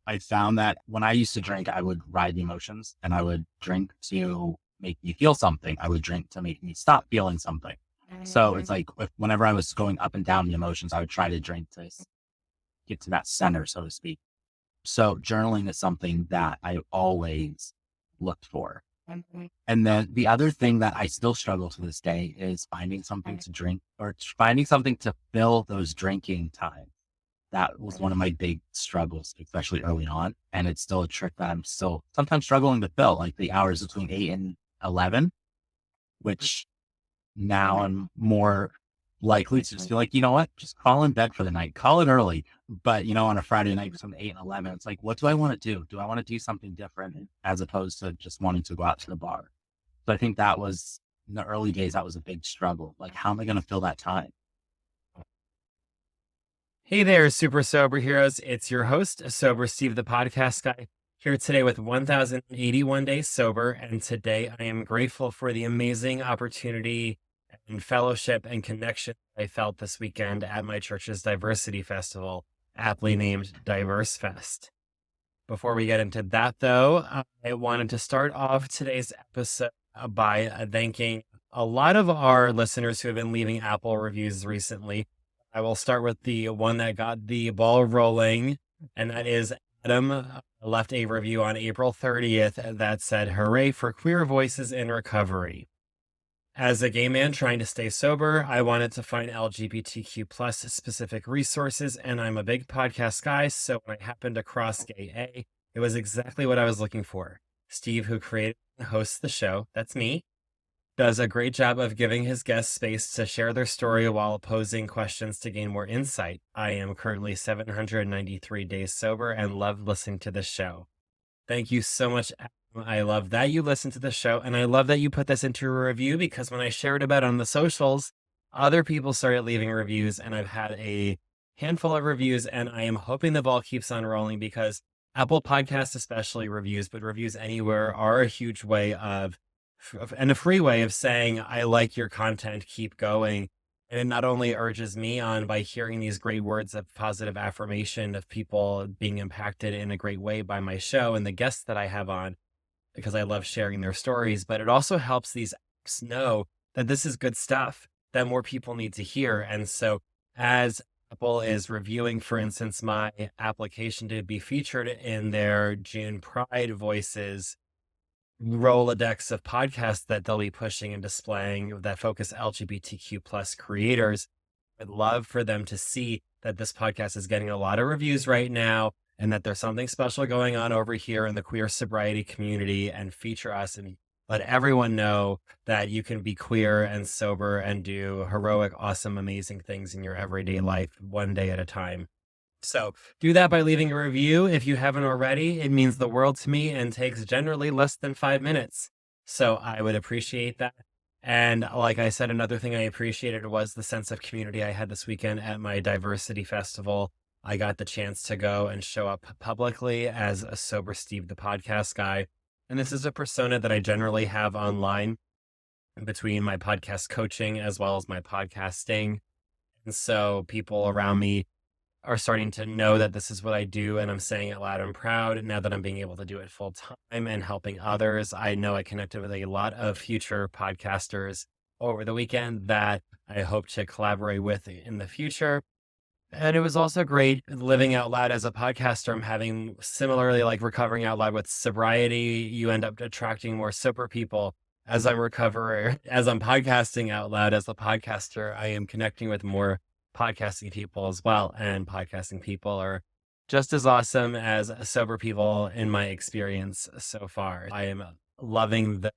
I found that when I used to drink, I would ride the emotions and I would drink to make me feel something. I would drink to make me stop feeling something. So it's like whenever I was going up and down the emotions, I would try to drink to get to that center, so to speak. So journaling is something that I always looked for. And then the other thing that I still struggle to this day is finding something to drink or finding something to fill those drinking times. That was one of my big struggles, especially early on. And it's still a trick that I'm still sometimes struggling to fill, like the hours between 8 and 11, which now I'm more likely to just be like, you know what, just call in bed for the night, call it early. But, on a Friday night between 8 and 11, it's like, what do I want to do? Do I want to do something different as opposed to just wanting to go out to the bar? So I think that was in the early days, that was a big struggle. Like, how am I going to fill that time? Hey there, super sober heroes. It's your host, Sober Steve, the podcast guy, here today with 1081 days sober. And today I am grateful for the amazing opportunity and fellowship and connection I felt this weekend at my church's diversity festival, aptly named Diverse Fest. Before we get into that, though, I wanted to start off today's episode by thanking a lot of our listeners who have been leaving Apple reviews recently. I will start with the one that got the ball rolling, and that is Adam left a review on April 30th that said, "Hooray for queer voices in recovery. As a gay man trying to stay sober, I wanted to find LGBTQ plus specific resources, and I'm a big podcast guy, so when I happened across Gay A, it was exactly what I was looking for. Steve, who created and hosts the show, that's me, does a great job of giving his guests space to share their story while posing questions to gain more insight. I am currently 793 days sober and love listening to this show." Thank you so much, Adam. I love that you listen to the show, and I love that you put this into a review, because when I shared about it on the socials, other people started leaving reviews, and I've had a handful of reviews, and I am hoping the ball keeps on rolling, because Apple Podcasts, especially reviews, but reviews anywhere, are a huge way and a free way of saying, I like your content, keep going. And it not only urges me on by hearing these great words of positive affirmation of people being impacted in a great way by my show and the guests that I have on, because I love sharing their stories, but it also helps these apps know that this is good stuff that more people need to hear. And so as Apple is reviewing, for instance, my application to be featured in their June Pride Voices Rolodex of podcasts that they'll be pushing and displaying that focus LGBTQ plus creators, I'd love for them to see that this podcast is getting a lot of reviews right now, and that there's something special going on over here in the queer sobriety community, and feature us and let everyone know that you can be queer and sober and do heroic, awesome, amazing things in your everyday life, one day at a time. So do that by leaving a review if you haven't already. It means the world to me and takes generally less than 5 minutes. So I would appreciate that. And like I said, another thing I appreciated was the sense of community I had this weekend at my diversity festival. I got the chance to go and show up publicly as a Sober Steve, the podcast guy. And this is a persona that I generally have online between my podcast coaching as well as my podcasting. And so people around me are starting to know that this is what I do, and I'm saying it loud and proud now that I'm being able to do it full time and helping others. I know I connected with a lot of future podcasters over the weekend that I hope to collaborate with in the future. And it was also great living out loud as a podcaster. I'm having similarly, like recovering out loud with sobriety, you end up attracting more sober people. As I'm podcasting out loud as a podcaster, I am connecting with more podcasting people as well. And podcasting people are just as awesome as sober people in my experience so far. I am loving the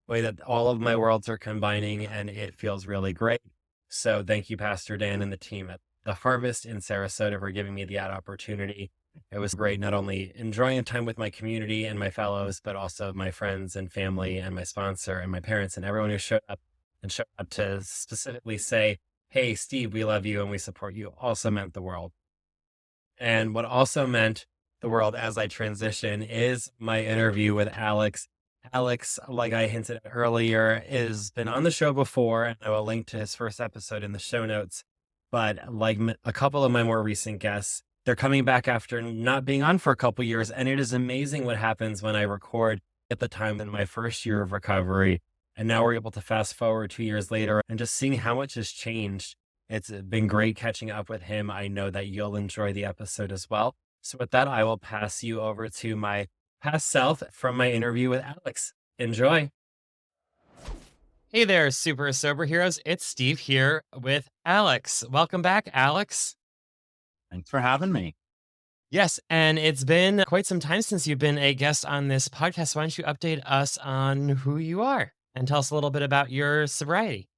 way that all of my worlds are combining, and it feels really great. So thank you, Pastor Dan and the team at The Harvest in Sarasota, for giving me the opportunity. It was great, not only enjoying time with my community and my fellows, but also my friends and family and my sponsor and my parents and everyone who showed up to specifically say, "Hey, Steve, we love you and we support you," also meant the world. And what also meant the world as I transition is my interview with Alex. Alex, like I hinted at earlier, has been on the show before, and I will link to his first episode in the show notes. But like a couple of my more recent guests, they're coming back after not being on for a couple years. And it is amazing what happens when I record at the time in my first year of recovery. And now we're able to fast forward 2 years later and just seeing how much has changed. It's been great catching up with him. I know that you'll enjoy the episode as well. So with that, I will pass you over to my past self from my interview with Alex. Enjoy. Hey there, super sober heroes. It's Steve here with Alex. Welcome back, Alex. Thanks for having me. Yes, and it's been quite some time since you've been a guest on this podcast. Why don't you update us on who you are and tell us a little bit about your sobriety?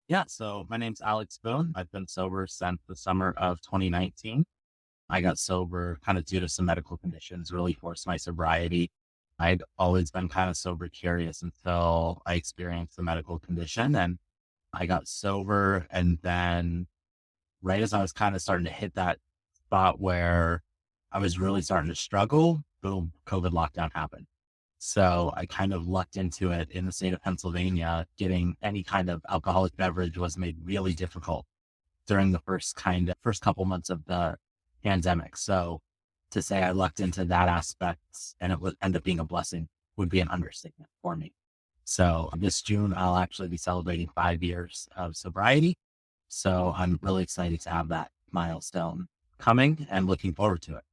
Yeah, so my name's Alex Boone. I've been sober since the summer of 2019. I got sober kind of due to some medical conditions, really forced my sobriety. I'd always been kind of sober curious until I experienced the medical condition, and I got sober. And then right as I was kind of starting to hit that spot where I was really starting to struggle, boom, COVID lockdown happened. So I kind of lucked into it in the state of Pennsylvania. Getting any kind of alcoholic beverage was made really difficult during the first couple months of the pandemic. So to say I lucked into that aspect and it would end up being a blessing would be an understatement for me. So this June, I'll actually be celebrating 5 years of sobriety. So I'm really excited to have that milestone coming and looking forward to it.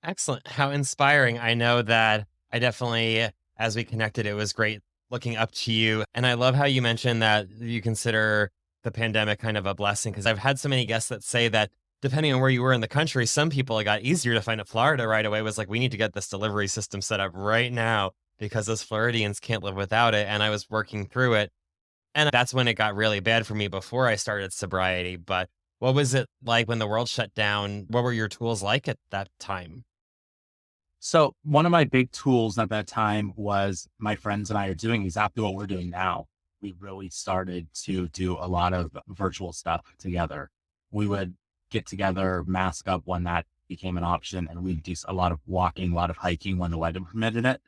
Excellent. How inspiring. I know that I definitely, as we connected, it was great looking up to you. And I love how you mentioned that you consider the pandemic kind of a blessing, because I've had so many guests that say that depending on where you were in the country, some people it got easier to find it. Florida right away was like, we need to get this delivery system set up right now because those Floridians can't live without it. And I was working through it. And that's when it got really bad for me before I started sobriety. But what was it like when the world shut down? What were your tools like at that time? So one of my big tools at that time was my friends and I are doing exactly what we're doing now. We really started to do a lot of virtual stuff together. We would get together, mask up when that became an option, and we'd do a lot of walking, a lot of hiking when the weather permitted it.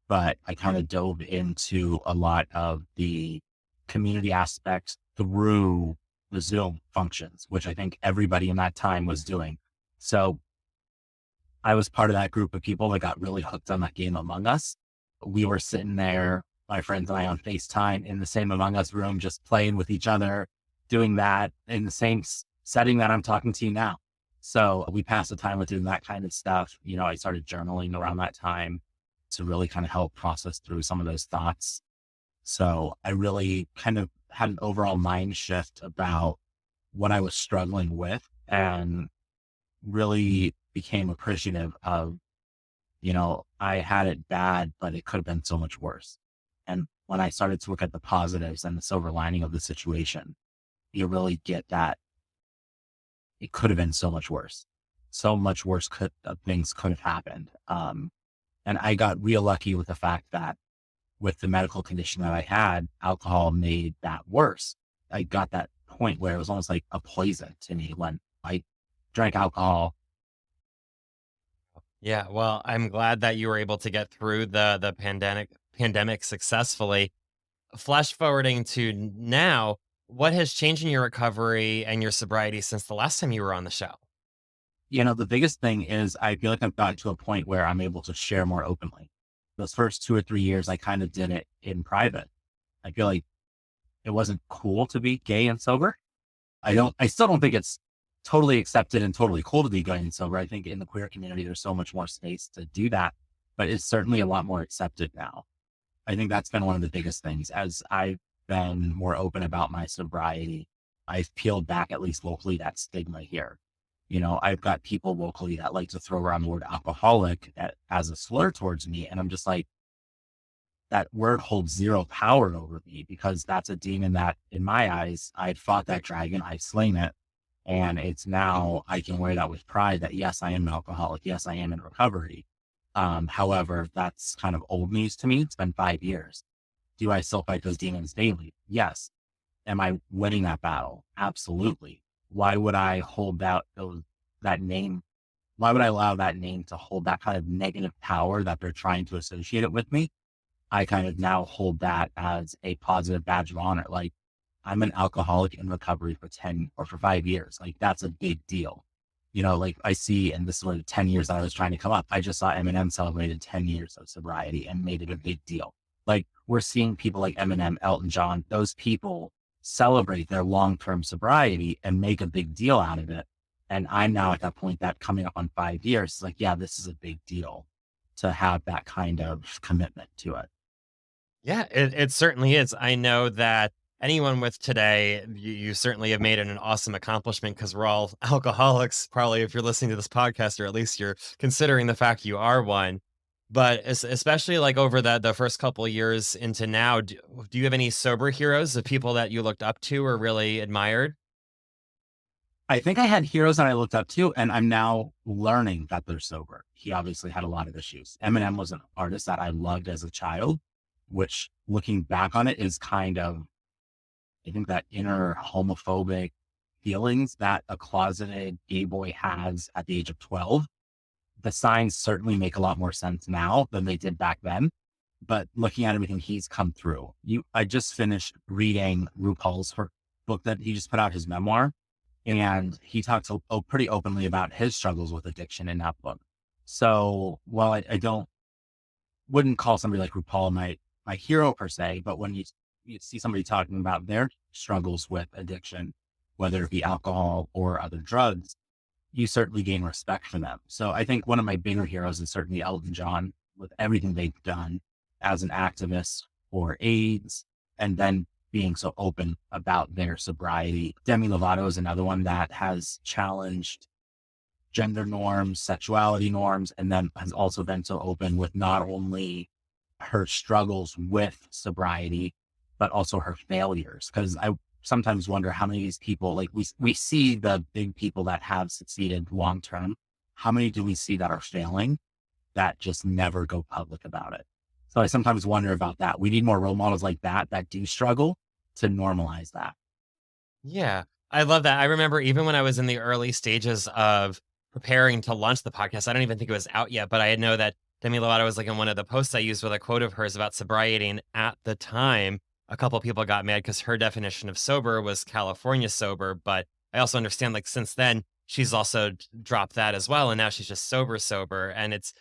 But I kind of dove into a lot of the community aspects through the Zoom functions, which I think everybody in that time was doing. So I was part of that group of people that got really hooked on that game Among Us. We were sitting there, my friends and I, on FaceTime in the same Among Us room, just playing with each other, doing that in the same setting that I'm talking to you now. So we passed the time with doing that kind of stuff. I started journaling around that time to really kind of help process through some of those thoughts. So I really kind of had an overall mind shift about what I was struggling with, and really became appreciative of, I had it bad, but it could have been so much worse. And when I started to look at the positives and the silver lining of the situation, you really get that it could have been so much worse. So much worse things could have happened. And I got real lucky with the fact that with the medical condition that I had, alcohol made that worse. I got that point where it was almost like a poison to me when I drank alcohol. Yeah, well, I'm glad that you were able to get through the pandemic successfully. Flash forwarding to now, what has changed in your recovery and your sobriety since the last time you were on the show? The biggest thing is I feel like I've gotten to a point where I'm able to share more openly. Those first 2 or 3 years, I kind of did it in private. I feel like it wasn't cool to be gay and sober. I still don't think it's totally accepted and totally cool to be gay and sober. I think in the queer community, there's so much more space to do that, but it's certainly a lot more accepted now. I think that's been one of the biggest things. As I've been more open about my sobriety, I've peeled back, at least locally, that stigma here. I've got people locally that like to throw around the word alcoholic as a slur towards me. And I'm just like, that word holds zero power over me, because that's a demon that, in my eyes, I've fought that dragon, I've slain it. And it's now I can wear that with pride that, yes, I am an alcoholic. Yes, I am in recovery. However, that's kind of old news to me. It's been 5 years. Do I still fight those demons daily? Yes. Am I winning that battle? Absolutely. Why would I hold that name? Why would I allow that name to hold that kind of negative power that they're trying to associate it with me? I kind of now hold that as a positive badge of honor. Like, I'm an alcoholic in recovery for 10 or for 5 years. Like, that's a big deal. Like I see, and this is what 10 years that I was trying to come up. I just saw Eminem celebrated 10 years of sobriety and made it a big deal. Like we're seeing people like Eminem, Elton John, those people celebrate their long-term sobriety and make a big deal out of it. And I'm now at that point that coming up on 5 years, it's like, yeah, this is a big deal to have that kind of commitment to it. Yeah, it certainly is. I know that anyone with today, you certainly have made it an awesome accomplishment because we're all alcoholics, probably if you're listening to this podcast, or at least you're considering the fact you are one. But especially like over the first couple of years into now, do you have any sober heroes of people that you looked up to or really admired? I think I had heroes that I looked up to, and I'm now learning that they're sober. He obviously had a lot of issues. Eminem was an artist that I loved as a child, which looking back on it is kind of, I think that inner homophobic feelings that a closeted gay boy has at the age of 12. The signs certainly make a lot more sense now than they did back then. But looking at everything he's come through, I just finished reading RuPaul's book that he just put out, his memoir, and he talks pretty openly about his struggles with addiction in that book. So while I don't wouldn't call somebody like RuPaul my hero per se, but when you see somebody talking about their struggles with addiction, whether it be alcohol or other drugs, you certainly gain respect for them. So I think one of my bigger heroes is certainly Elton John with everything they've done as an activist for AIDS and then being so open about their sobriety. Demi Lovato is another one that has challenged gender norms, sexuality norms, and then has also been so open with not only her struggles with sobriety, but also her failures. Because I sometimes wonder how many of these people, like we see the big people that have succeeded long term. How many do we see that are failing that just never go public about it? So I sometimes wonder about that. We need more role models like that do struggle to normalize that. Yeah, I love that. I remember even when I was in the early stages of preparing to launch the podcast, I don't even think it was out yet, but I know that Demi Lovato was like in one of the posts I used with a quote of hers about sobriety. And at the time, a couple people got mad because her definition of sober was California sober. But I also understand, like, since then, she's also dropped that as well. And now she's just sober. And it's,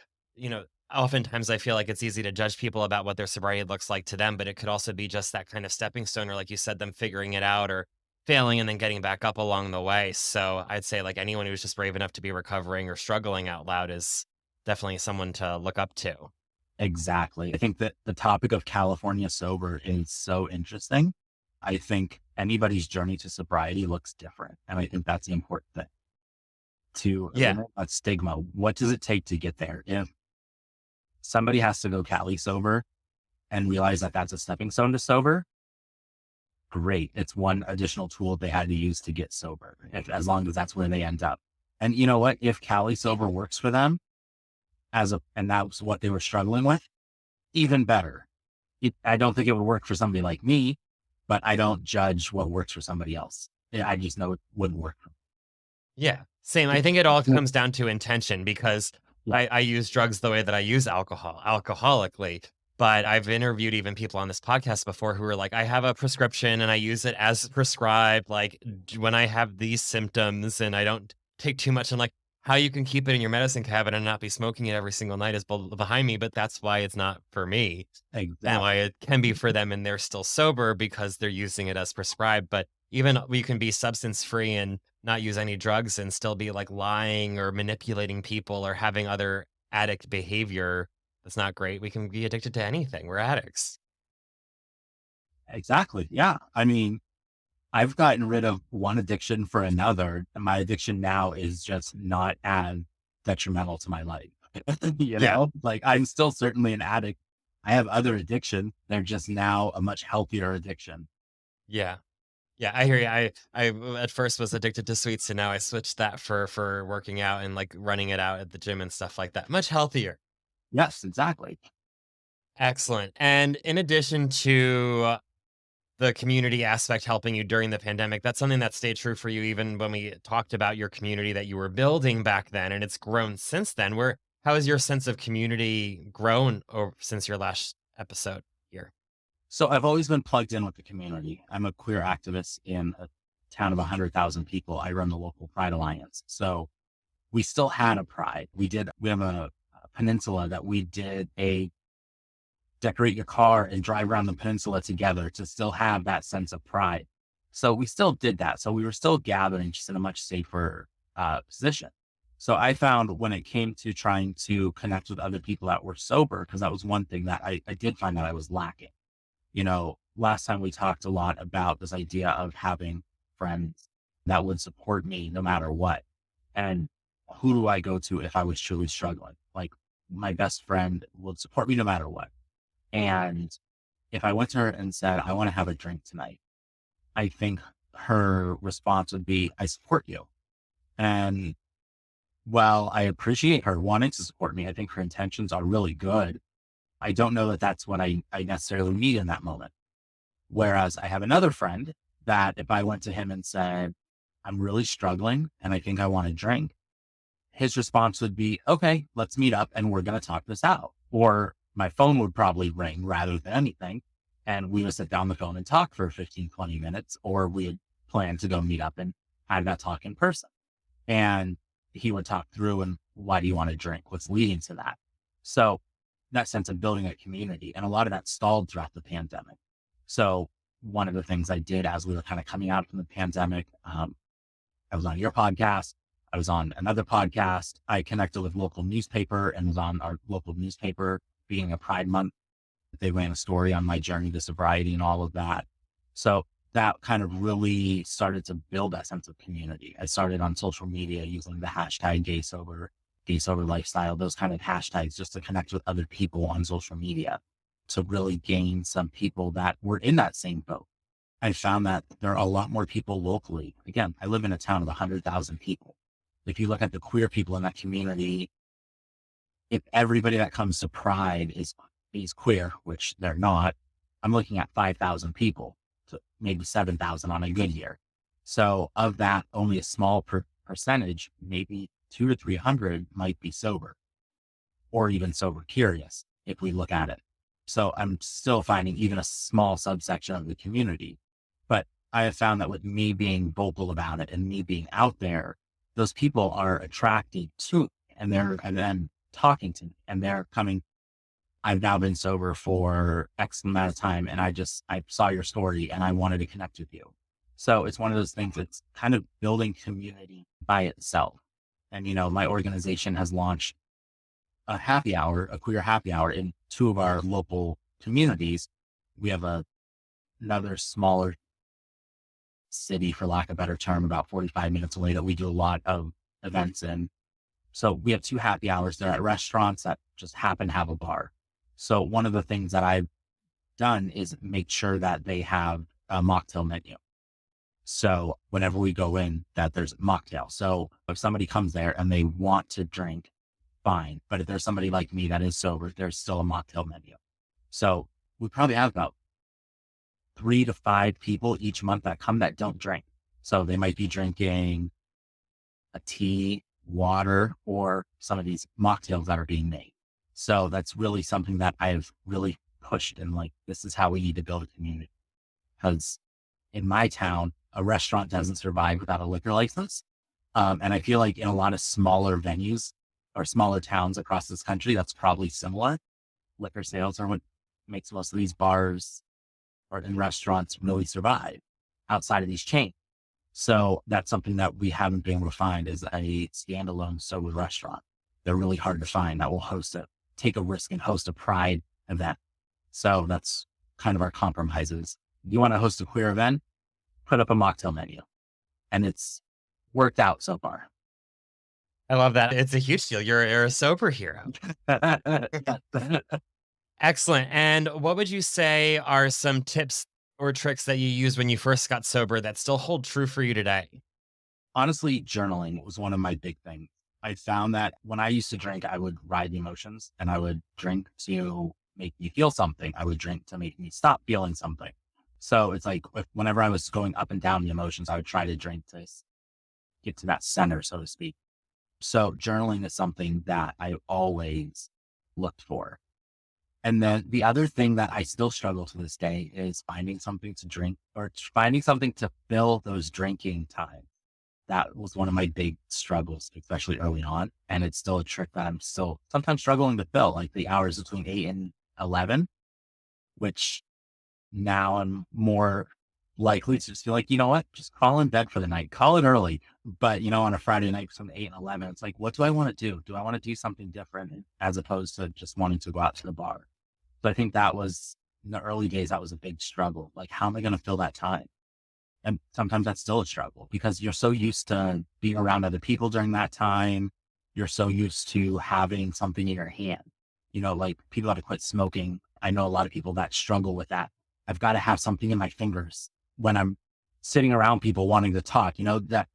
oftentimes I feel like it's easy to judge people about what their sobriety looks like to them, but it could also be just that kind of stepping stone, or like you said, them figuring it out or failing and then getting back up along the way. So I'd say like anyone who's just brave enough to be recovering or struggling out loud is definitely someone to look up to. Exactly. I think that the topic of California sober is so interesting. I think anybody's journey to sobriety looks different. And I think that's the important thing to Yeah. eliminate that stigma. What does it take to get there? If somebody has to go Cali sober and realize that that's a stepping stone to sober, great. It's one additional tool they had to use to get sober, as long as that's where they end up. And you know what? If Cali sober works for them and that was what they were struggling with, even better. I don't think it would work for somebody like me, but I don't judge what works for somebody else. I just know it wouldn't work for Yeah. Same. I me. think it all comes down to intention because Yeah, I use drugs the way that I use alcohol, alcoholically. But I've interviewed even people on this podcast before who are like, I have a prescription and I use it as prescribed. Like when I have these symptoms and I don't take too much, I'm like, how you can keep it in your medicine cabinet and not be smoking it every single night is behind me. But that's why it's not for me and why exactly. it can be for them and they're still sober because they're using it as prescribed. But even we can be substance free and not use any drugs and still be like lying or manipulating people or having other addict behavior that's not great. We can be addicted to anything. We're addicts. Exactly. Yeah. I mean, I've gotten rid of one addiction for another, and my addiction now is just not as detrimental to my life. Yeah. Like I'm still certainly an addict. I have other addictions. They're just now a much healthier addiction. Yeah. Yeah, I hear you. I at first was addicted to sweets and now I switched that for working out and like running it out at the gym and stuff like that. Much healthier. Yes, exactly. Excellent. And in addition to the community aspect helping you during the pandemic, that's something that stayed true for you even when we talked about your community that you were building back then and it's grown since then. Where how has your sense of community grown over since your last episode here? So I've always been plugged in with the community. I'm a queer activist in a town of 100,000 people. I run the local Pride Alliance. So we still had a pride. We have a peninsula that we did a decorate your car and drive around the peninsula together to still have that sense of pride. So we still did that. So we were still gathering just in a much safer position. So I found when it came to trying to connect with other people that were sober, because that was one thing that I did find that I was lacking. Last time we talked a lot about this idea of having friends that would support me no matter what. And who do I go to if I was truly struggling? Like my best friend would support me no matter what. And if I went to her and said, I want to have a drink tonight, I think her response would be, I support you. And while I appreciate her wanting to support me, I think her intentions are really good. I don't know that that's what I necessarily need in that moment. Whereas I have another friend that if I went to him and said, I'm really struggling and I think I want to drink, his response would be, okay, let's meet up and we're going to talk this out. Or my phone would probably ring rather than anything. And we would sit down the phone and talk for 15, 20 minutes, or we'd plan to go meet up and have that talk in person. And he would talk through and why do you want to drink? What's leading to that? So that sense of building a community, and a lot of that stalled throughout the pandemic. So one of the things I did as we were kind of coming out from the pandemic, I was on your podcast. I was on another podcast. I connected with local newspaper and was on our local newspaper being a Pride Month. They ran a story on my journey to sobriety and all of that. So that kind of really started to build that sense of community. I started on social media using the hashtag gay sober lifestyle, those kind of hashtags just to connect with other people on social media to really gain some people that were in that same boat. I found that there are a lot more people locally. Again, I live in a town of 100,000 people. If you look at the queer people in that community, if everybody that comes to Pride is queer, which they're not, I'm looking at 5,000 people to maybe 7,000 on a good year. So of that, only a small percentage, maybe 200 to 300 might be sober or even sober curious if we look at it. So I'm still finding even a small subsection of the community, but I have found that with me being vocal about it and me being out there, those people are attracted to me and then talking to me and they're coming. I've now been sober for X amount of time and I saw your story and I wanted to connect with you. So it's one of those things that's kind of building community by itself. And, my organization has launched a queer happy hour in two of our local communities. We have another smaller city, for lack of a better term, about 45 minutes away that we do a lot of events in. So we have two happy hours. They're at restaurants that just happen to have a bar. So one of the things that I've done is make sure that they have a mocktail menu. So whenever we go in, that there's a mocktail. So if somebody comes there and they want to drink, fine. But if there's somebody like me that is sober, there's still a mocktail menu. So we probably have about 3 to 5 people each month that come that don't drink. So they might be drinking a tea, water, or some of these mocktails that are being made. So that's really something that I've really pushed and this is how we need to build a community. Because in my town, a restaurant doesn't survive without a liquor license. And I feel like in a lot of smaller venues or smaller towns across this country, that's probably similar. Liquor sales are what makes most of these bars or in restaurants really survive outside of these chains. So that's something that we haven't been able to find is a standalone sober restaurant. They're really hard to find that will take a risk and host a Pride event. So that's kind of our compromises. You want to host a queer event? Put up a mocktail menu. And it's worked out so far. I love that. It's a huge deal. You're a sober hero. Excellent. And what would you say are some tips or tricks that you used when you first got sober that still hold true for you today? Honestly, journaling was one of my big things. I found that when I used to drink, I would ride the emotions and I would drink to make me feel something. I would drink to make me stop feeling something. So it's like whenever I was going up and down the emotions, I would try to drink to get to that center, so to speak. So journaling is something that I always looked for. And then the other thing that I still struggle to this day is finding something to drink or finding something to fill those drinking times. that was one of my big struggles, especially early on. And it's still a trick that I'm still sometimes struggling to fill, like the hours between 8 and 11, which now I'm more likely to just feel like, you know what, just call in bed for the night, call it early. But, on a Friday night from 8 and 11, it's like, what do I want to do? Do I want to do something different as opposed to just wanting to go out to the bar? So I think that was in the early days, that was a big struggle. Like, how am I going to fill that time? And sometimes that's still a struggle because you're so used to being around other people during that time. You're so used to having something in your hand. Like people got to quit smoking. I know a lot of people that struggle with that. I've got to have something in my fingers when I'm sitting around people wanting to talk, that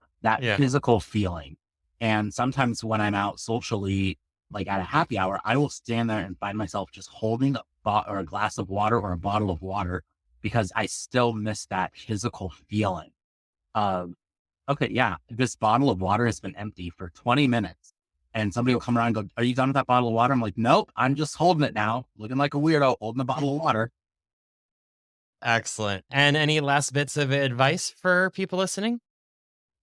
Yeah. physical feeling. And sometimes when I'm out socially, like at a happy hour, I will stand there and find myself just holding a glass of water or a bottle of water because I still miss that physical feeling of, okay, yeah, this bottle of water has been empty for 20 minutes. And somebody will come around and go, are you done with that bottle of water? I'm like, nope, I'm just holding it now, looking like a weirdo, holding a bottle of water. Excellent. And any last bits of advice for people listening?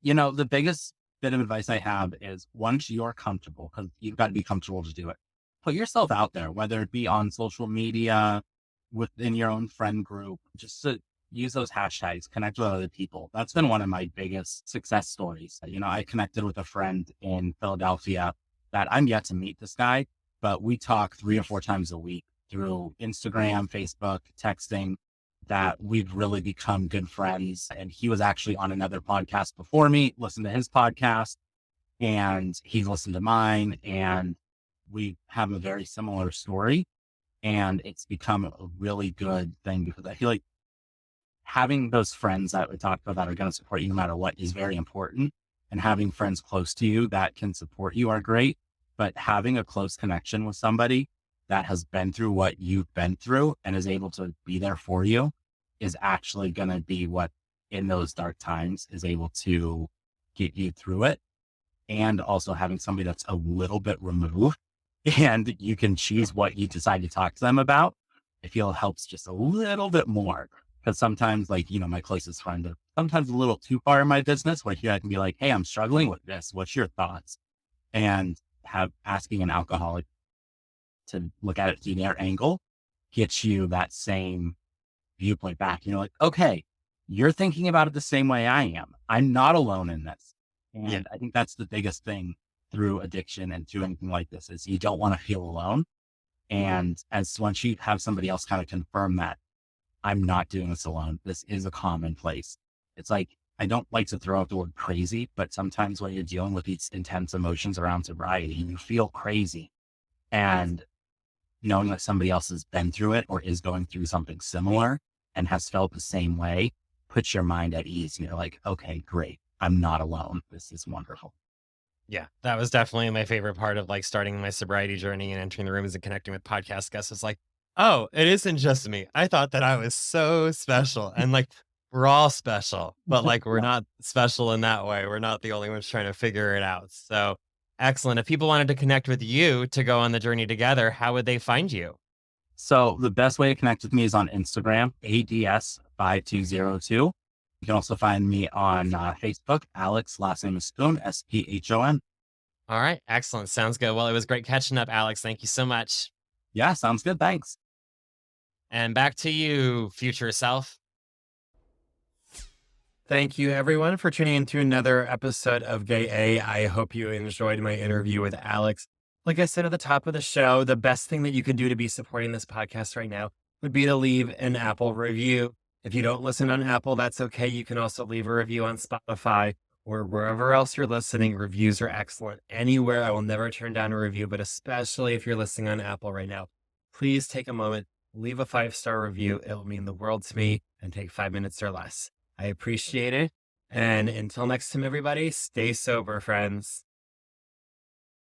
The biggest bit of advice I have is once you're comfortable, because you've got to be comfortable to do it, put yourself out there, whether it be on social media, within your own friend group, just to use those hashtags, connect with other people. That's been one of my biggest success stories. I connected with a friend in Philadelphia that I'm yet to meet this guy, but we talk 3 or 4 times a week through Instagram, Facebook, texting, that we've really become good friends. And he was actually on another podcast before me, listened to his podcast, and he listened to mine. And we have a very similar story. And it's become a really good thing because I feel like having those friends that we talked about that are going to support you no matter what is very important. And having friends close to you that can support you are great. But having a close connection with somebody that has been through what you've been through and is able to be there for you is actually going to be what in those dark times is able to get you through it. And also having somebody that's a little bit removed and you can choose what you decide to talk to them about, I feel helps just a little bit more. Because sometimes, like, my closest friend, are sometimes a little too far in my business where here I can be like, hey, I'm struggling with this. What's your thoughts? And asking an alcoholic to look at it through their angle gets you that same viewpoint back. Like, okay, you're thinking about it the same way I am. I'm not alone in this. And Yeah. I think that's the biggest thing through addiction and through anything like this is you don't want to feel alone. And as once you have somebody else kind of confirm that I'm not doing this alone, this is a commonplace. It's like, I don't like to throw out the word crazy, but sometimes when you're dealing with these intense emotions around sobriety, you feel crazy. And knowing that somebody else has been through it or is going through something similar and has felt the same way puts your mind at ease. You're like, okay, great. I'm not alone. This is wonderful. Yeah, that was definitely my favorite part of like starting my sobriety journey and entering the rooms and connecting with podcast guests. It's like, oh, it isn't just me. I thought that I was so special. And like, we're all special, but like, we're Yeah. not special in that way. We're not the only ones trying to figure it out. So excellent. If people wanted to connect with you to go on the journey together, how would they find you? So the best way to connect with me is on Instagram, ADS5202. You can also find me on Facebook, Alex, last name is Spoon, SPHON. All right. Excellent. Sounds good. Well, it was great catching up, Alex. Thank you so much. Yeah, sounds good. Thanks. And back to you, future self. Thank you, everyone, for tuning in to another episode of Gay A. I hope you enjoyed my interview with Alex. Like I said at the top of the show, the best thing that you could do to be supporting this podcast right now would be to leave an Apple review. If you don't listen on Apple, that's okay. You can also leave a review on Spotify or wherever else you're listening. Reviews are excellent. Anywhere, I will never turn down a review, but especially if you're listening on Apple right now, please take a moment, leave a 5-star review. It will mean the world to me and take 5 minutes or less. I appreciate it. And until next time, everybody, stay sober, friends.